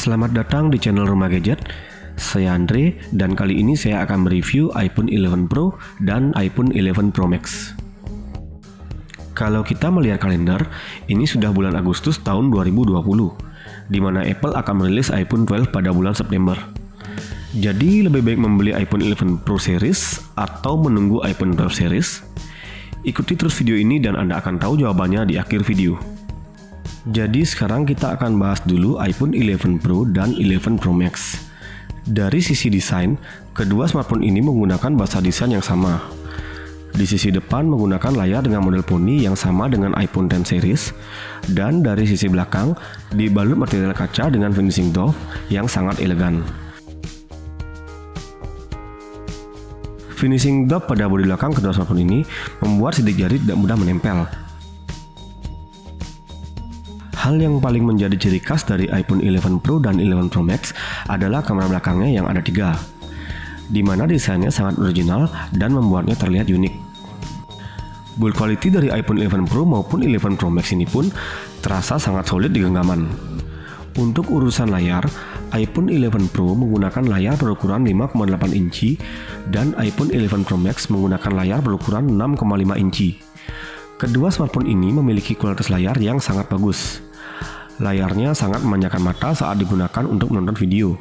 Selamat datang di channel Rumah Gadget. Saya Andre dan kali ini saya akan mereview iPhone 11 Pro dan iPhone 11 Pro Max. Kalau kita melihat kalender, ini sudah bulan Agustus tahun 2020, di mana Apple akan merilis iPhone 12 pada bulan September. Jadi lebih baik membeli iPhone 11 Pro Series atau menunggu iPhone 12 Series? Ikuti terus video ini dan Anda akan tahu jawabannya di akhir video. Jadi sekarang kita akan bahas dulu iPhone 11 Pro dan 11 Pro Max. Dari sisi desain, kedua smartphone ini menggunakan bahasa desain yang sama. Di sisi depan menggunakan layar dengan model poni yang sama dengan iPhone X series, dan dari sisi belakang dibalut material kaca dengan finishing doff yang sangat elegan. Finishing doff pada bodi belakang kedua smartphone ini membuat sidik jari tidak mudah menempel. Hal yang paling menjadi ciri khas dari iPhone 11 Pro dan 11 Pro Max adalah kamera belakangnya yang ada 3, di mana desainnya sangat original dan membuatnya terlihat unik. Build quality dari iPhone 11 Pro maupun 11 Pro Max ini pun terasa sangat solid di genggaman. Untuk urusan layar, iPhone 11 Pro menggunakan layar berukuran 5,8 inci dan iPhone 11 Pro Max menggunakan layar berukuran 6,5 inci. Kedua smartphone ini memiliki kualitas layar yang sangat bagus. Layarnya sangat memanjakan mata saat digunakan untuk menonton video.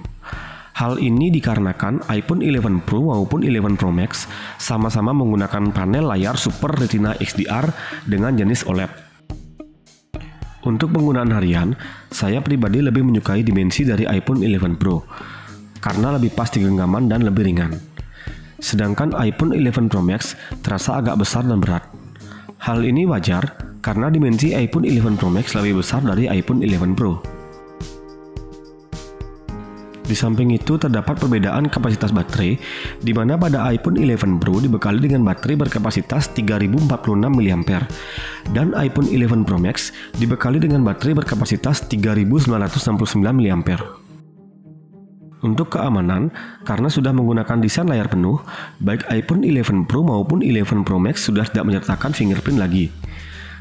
Hal ini dikarenakan iPhone 11 Pro maupun 11 Pro Max sama-sama menggunakan panel layar Super Retina XDR dengan jenis OLED. Untuk penggunaan harian, saya pribadi lebih menyukai dimensi dari iPhone 11 Pro karena lebih pas di genggaman dan lebih ringan. Sedangkan iPhone 11 Pro Max terasa agak besar dan berat. Hal ini wajar karena dimensi iPhone 11 Pro Max lebih besar dari iPhone 11 Pro. Di samping itu terdapat perbedaan kapasitas baterai, di mana pada iPhone 11 Pro dibekali dengan baterai berkapasitas 3046 mAh dan iPhone 11 Pro Max dibekali dengan baterai berkapasitas 3969 mAh. Untuk keamanan, karena sudah menggunakan desain layar penuh, baik iPhone 11 Pro maupun 11 Pro Max sudah tidak menyertakan fingerprint lagi.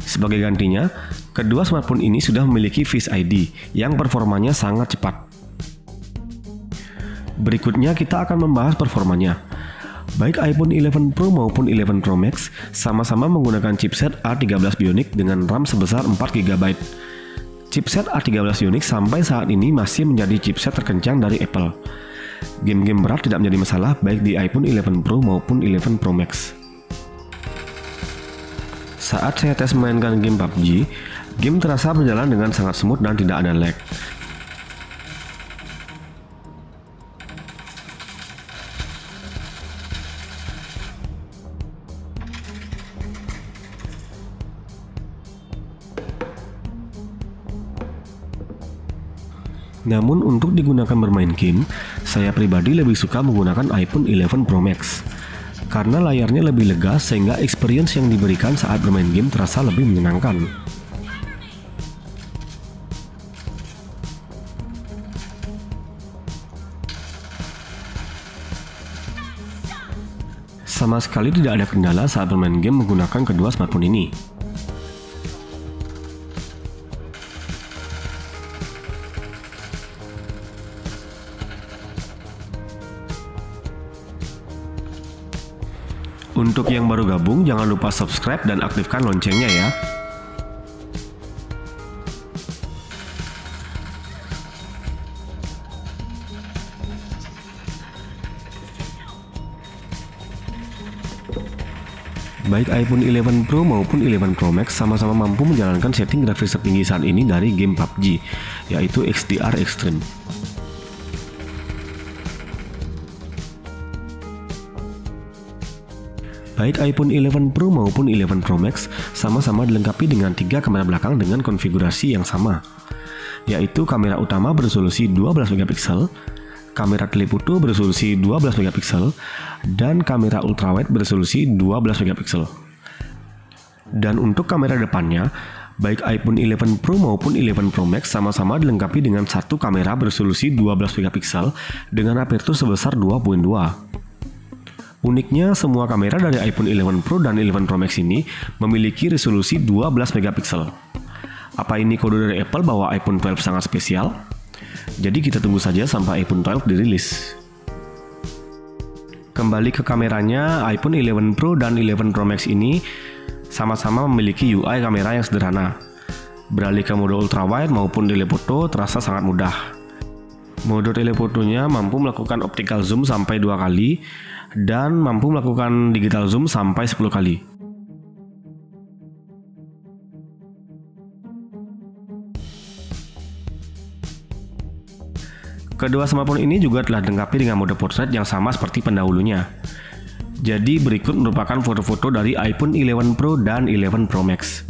Sebagai gantinya, kedua smartphone ini sudah memiliki Face ID yang performanya sangat cepat. Berikutnya kita akan membahas performanya. Baik iPhone 11 Pro maupun 11 Pro Max sama-sama menggunakan chipset A13 Bionic dengan RAM sebesar 4GB. Chipset A13 Bionic sampai saat ini masih menjadi chipset terkencang dari Apple. Game-game berat tidak menjadi masalah baik di iPhone 11 Pro maupun 11 Pro Max. Saat saya tes memainkan game PUBG, game terasa berjalan dengan sangat smooth dan tidak ada lag. Namun untuk digunakan bermain game, saya pribadi lebih suka menggunakan iPhone 11 Pro Max. Karena layarnya lebih lega sehingga experience yang diberikan saat bermain game terasa lebih menyenangkan. Sama sekali tidak ada kendala saat bermain game menggunakan kedua smartphone ini. Untuk yang baru gabung, jangan lupa subscribe dan aktifkan loncengnya ya. Baik iPhone 11 Pro maupun 11 Pro Max sama-sama mampu menjalankan setting grafis tertinggi saat ini dari game PUBG, yaitu XDR Extreme. Baik iPhone 11 Pro maupun 11 Pro Max sama-sama dilengkapi dengan 3 kamera belakang dengan konfigurasi yang sama, yaitu kamera utama beresolusi 12 MP, kamera telefoto beresolusi 12 MP, dan kamera ultrawide beresolusi 12 MP. Dan untuk kamera depannya, baik iPhone 11 Pro maupun 11 Pro Max sama-sama dilengkapi dengan satu kamera beresolusi 12 MP dengan aperture sebesar 2.2. Uniknya, semua kamera dari iPhone 11 Pro dan 11 Pro Max ini memiliki resolusi 12 MP. Apa ini kode dari Apple bahwa iPhone 12 sangat spesial? Jadi kita tunggu saja sampai iPhone 12 dirilis. Kembali ke kameranya, iPhone 11 Pro dan 11 Pro Max ini sama-sama memiliki UI kamera yang sederhana. Beralih ke mode ultrawide maupun telefoto terasa sangat mudah. Mode telefotonya mampu melakukan optical zoom sampai 2 kali dan mampu melakukan digital zoom sampai 10 kali. Kedua smartphone ini juga telah dilengkapi dengan mode portrait yang sama seperti pendahulunya. Jadi berikut merupakan foto-foto dari iPhone 11 Pro dan 11 Pro Max.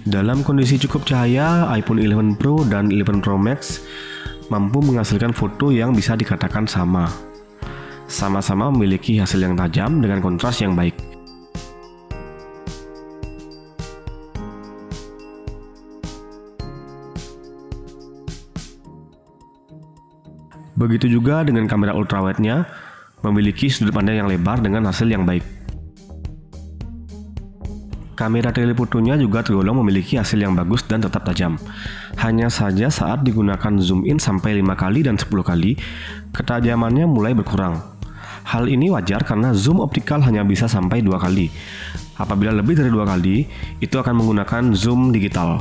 Dalam kondisi cukup cahaya, iPhone 11 Pro dan 11 Pro Max mampu menghasilkan foto yang bisa dikatakan sama. Sama-sama memiliki hasil yang tajam dengan kontras yang baik. Begitu juga dengan kamera ultrawide-nya, memiliki sudut pandang yang lebar dengan hasil yang baik. Kamera telefotonya juga tergolong memiliki hasil yang bagus dan tetap tajam. Hanya saja saat digunakan zoom in sampai 5 kali dan 10 kali, ketajamannya mulai berkurang. Hal ini wajar karena zoom optikal hanya bisa sampai 2 kali. Apabila lebih dari 2 kali, itu akan menggunakan zoom digital.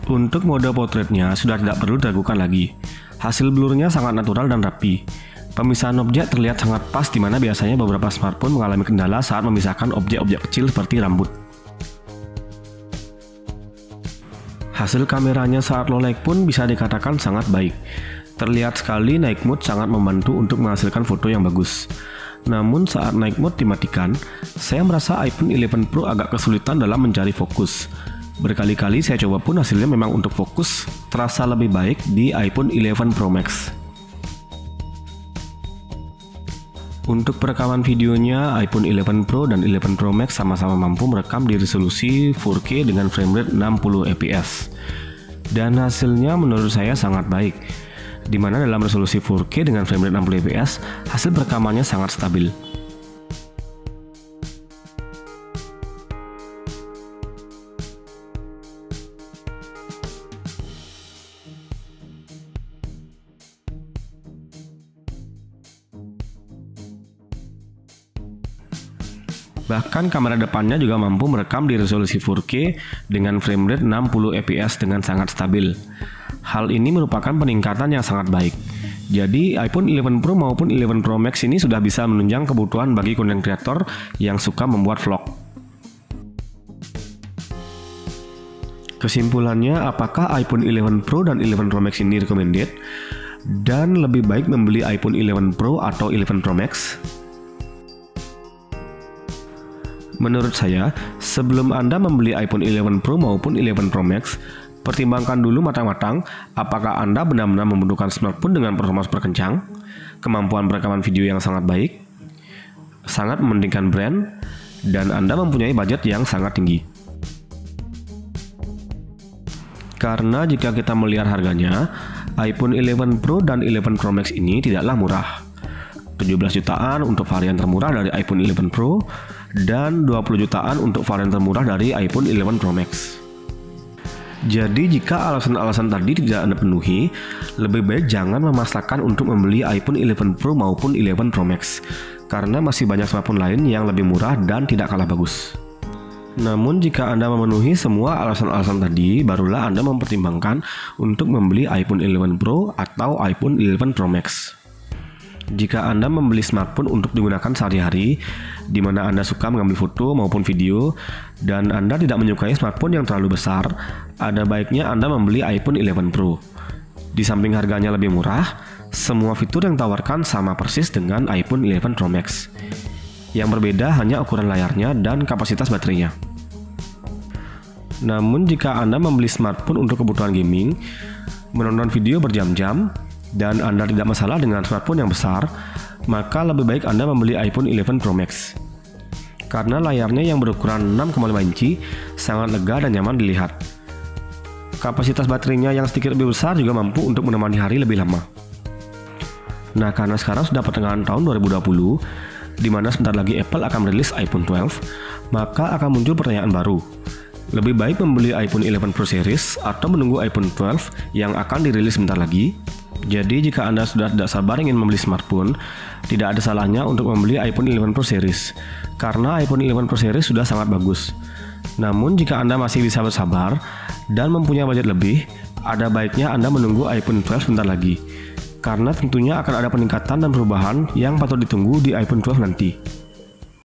Untuk mode portraitnya sudah tidak perlu diragukan lagi. Hasil blurnya sangat natural dan rapi. Pemisahan objek terlihat sangat pas, di mana biasanya beberapa smartphone mengalami kendala saat memisahkan objek-objek kecil seperti rambut. Hasil kameranya saat low light pun bisa dikatakan sangat baik. Terlihat sekali night mode sangat membantu untuk menghasilkan foto yang bagus. Namun saat night mode dimatikan, saya merasa iPhone 11 Pro agak kesulitan dalam mencari fokus. Berkali-kali saya coba pun hasilnya memang untuk fokus terasa lebih baik di iPhone 11 Pro Max. Untuk perekaman videonya, iPhone 11 Pro dan 11 Pro Max sama-sama mampu merekam di resolusi 4K dengan frame rate 60 fps. Dan hasilnya menurut saya sangat baik, di mana dalam resolusi 4K dengan frame rate 60 fps, hasil perekamannya sangat stabil. Bahkan kamera depannya juga mampu merekam di resolusi 4K dengan frame rate 60 fps dengan sangat stabil. Hal ini merupakan peningkatan yang sangat baik. Jadi iPhone 11 Pro maupun 11 Pro Max ini sudah bisa menunjang kebutuhan bagi konten kreator yang suka membuat vlog. Kesimpulannya, apakah iPhone 11 Pro dan 11 Pro Max ini recommended? Dan lebih baik membeli iPhone 11 Pro atau 11 Pro Max? Menurut saya, sebelum Anda membeli iPhone 11 Pro maupun 11 Pro Max, pertimbangkan dulu matang-matang apakah Anda benar-benar membutuhkan smartphone dengan performa super kencang, kemampuan perekaman video yang sangat baik, sangat mementingkan brand, dan Anda mempunyai budget yang sangat tinggi. Karena jika kita melihat harganya, iPhone 11 Pro dan 11 Pro Max ini tidaklah murah. 17 jutaan untuk varian termurah dari iPhone 11 Pro dan 20 jutaan untuk varian termurah dari iPhone 11 Pro Max. Jadi jika alasan-alasan tadi tidak Anda penuhi, lebih baik jangan memaksakan untuk membeli iPhone 11 Pro maupun 11 Pro Max, karena masih banyak smartphone lain yang lebih murah dan tidak kalah bagus. Namun jika Anda memenuhi semua alasan-alasan tadi, barulah Anda mempertimbangkan untuk membeli iPhone 11 Pro atau iPhone 11 Pro Max. Jika Anda membeli smartphone untuk digunakan sehari-hari, di mana Anda suka mengambil foto maupun video, dan Anda tidak menyukai smartphone yang terlalu besar, ada baiknya Anda membeli iPhone 11 Pro. Di samping harganya lebih murah, semua fitur yang ditawarkan sama persis dengan iPhone 11 Pro Max. Yang berbeda hanya ukuran layarnya dan kapasitas baterainya. Namun jika Anda membeli smartphone untuk kebutuhan gaming, menonton video berjam-jam, dan Anda tidak masalah dengan smartphone yang besar, maka lebih baik Anda membeli iPhone 11 Pro Max. Karena layarnya yang berukuran 6,5 inci sangat lega dan nyaman dilihat. Kapasitas baterainya yang sedikit lebih besar juga mampu untuk menemani hari lebih lama. Nah, karena sekarang sudah pertengahan tahun 2020, di mana sebentar lagi Apple akan merilis iPhone 12, maka akan muncul pertanyaan baru. Lebih baik membeli iPhone 11 Pro Series atau menunggu iPhone 12 yang akan dirilis sebentar lagi? Jadi jika Anda sudah tidak sabar ingin membeli smartphone, tidak ada salahnya untuk membeli iPhone 11 Pro Series, karena iPhone 11 Pro Series sudah sangat bagus. Namun jika Anda masih bisa bersabar dan mempunyai budget lebih, ada baiknya Anda menunggu iPhone 12 sebentar lagi, karena tentunya akan ada peningkatan dan perubahan yang patut ditunggu di iPhone 12 nanti.